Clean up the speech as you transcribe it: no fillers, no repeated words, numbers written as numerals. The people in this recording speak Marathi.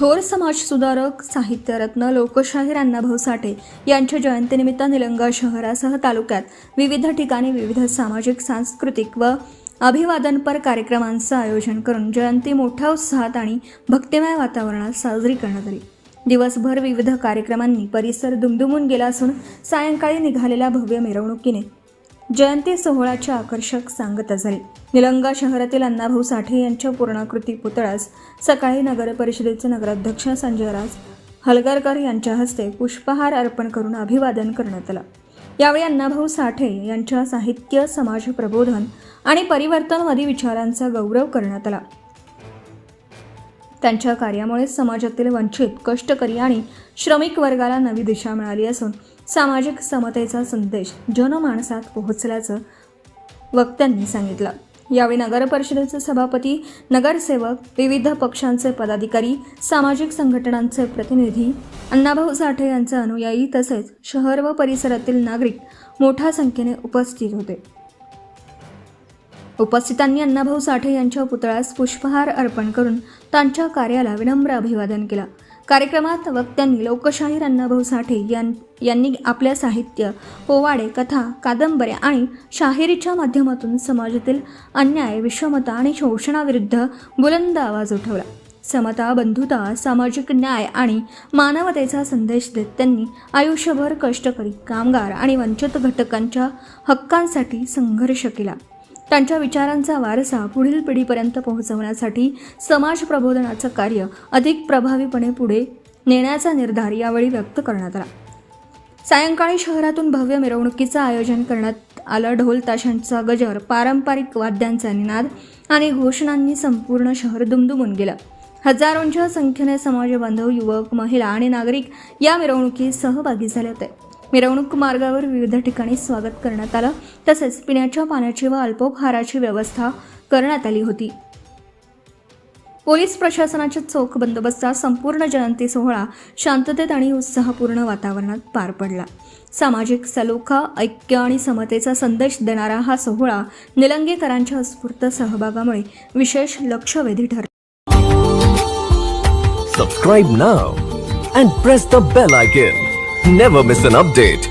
थोर समाजसुधारक, साहित्यरत्न लोकशाहीर अण्णाभाऊ साठे यांच्या जयंतीनिमित्त निलंगा शहरासह तालुक्यात विविध ठिकाणी विविध सामाजिक, सांस्कृतिक व अभिवादनपर कार्यक्रमांचं आयोजन करून जयंती मोठ्या उत्साहात आणि भक्तिमय वातावरणात साजरी करण्यात आली। दिवसभर विविध कार्यक्रमांनी परिसर दुमदुमून गेला असून सायंकाळी निघालेल्या भव्य मिरवणुकीने जयंती सोहळ्याची आकर्षक सांगता झाली। निलंगा शहरातील अण्णाभाऊ साठे यांच्या पूर्णाकृती पुतळ्यास सकाळी नगर परिषदेचे नगराध्यक्ष संजयराज हलगरकर यांच्या हस्ते पुष्पहार अर्पण करून अभिवादन करण्यात आलं। यावेळी अण्णाभाऊ साठे यांच्या साहित्य, समाज प्रबोधन आणि परिवर्तनवादी विचारांचा गौरव करण्यात आला। त्यांच्या कार्यामुळे समाजातील वंचित, कष्टकरी आणि श्रमिक वर्गाला नवी दिशा मिळाली असून सामाजिक समतेचा संदेश जनमानसात पोहोचल्याचं वक्त्यांनी सांगितलं। यावेळी नगर परिषदेचे सभापती, नगरसेवक, विविध पक्षांचे पदाधिकारी, सामाजिक संघटनांचे प्रतिनिधी, अण्णाभाऊ साठे यांचे अनुयायी तसेच शहर व परिसरातील नागरिक मोठ्या संख्येने उपस्थित होते। उपस्थितांनी अण्णाभाऊ साठे यांच्या पुतळ्यास पुष्पहार अर्पण करून त्यांच्या कार्याला विनम्र अभिवादन केलं। कार्यक्रमात वक्त्यांनी लोकशाहीर अण्णाभाऊ साठे यांनी आपल्या साहित्य, पोवाडे, कथा, कादंबऱ्या आणि शाहिरीच्या माध्यमातून समाजातील अन्याय, विषमता आणि शोषणाविरुद्ध बुलंद आवाज उठवला। समता, बंधुता, सामाजिक न्याय आणि मानवतेचा संदेश देत त्यांनी आयुष्यभर कष्टकरी, कामगार आणि वंचित घटकांच्या हक्कांसाठी संघर्ष केला। त्यांच्या विचारांचा वारसा पुढील पिढीपर्यंत पोहोचवण्यासाठी समाज प्रबोधनाचं कार्य अधिक प्रभावीपणे पुढे नेण्याचा निर्धार यावेळी व्यक्त करण्यात आला। सायंकाळी शहरातून भव्य मिरवणुकीचं आयोजन करण्यात आलं। ढोल ताशांचा गजर, पारंपरिक वाद्यांचा निनाद आणि घोषणांनी संपूर्ण शहर दुमदुमून गेलं। हजारोंच्या संख्येने समाजबांधव, युवक, महिला आणि नागरिक या मिरवणुकीत सहभागी झाले होते। मिरवणूक मार्गावर विविध ठिकाणी स्वागत करण्यात आलं तसेच पिण्याच्या पाण्याची व अल्पोपहाराची व्यवस्था करण्यात आली होती। पोलीस प्रशासनाच्या चोख बंदोबस्तात संपूर्ण जयंती सोहळा शांततेत आणि उत्साहपूर्ण वातावरणात पार पडला। सामाजिक सलोखा, ऐक्य आणि समतेचा संदेश देणारा हा सोहळा निलंगेकरांच्या उत्स्फूर्त सहभागामुळे विशेष लक्षवेधी ठरला। Subscribe now and press the bell icon. Never miss an update.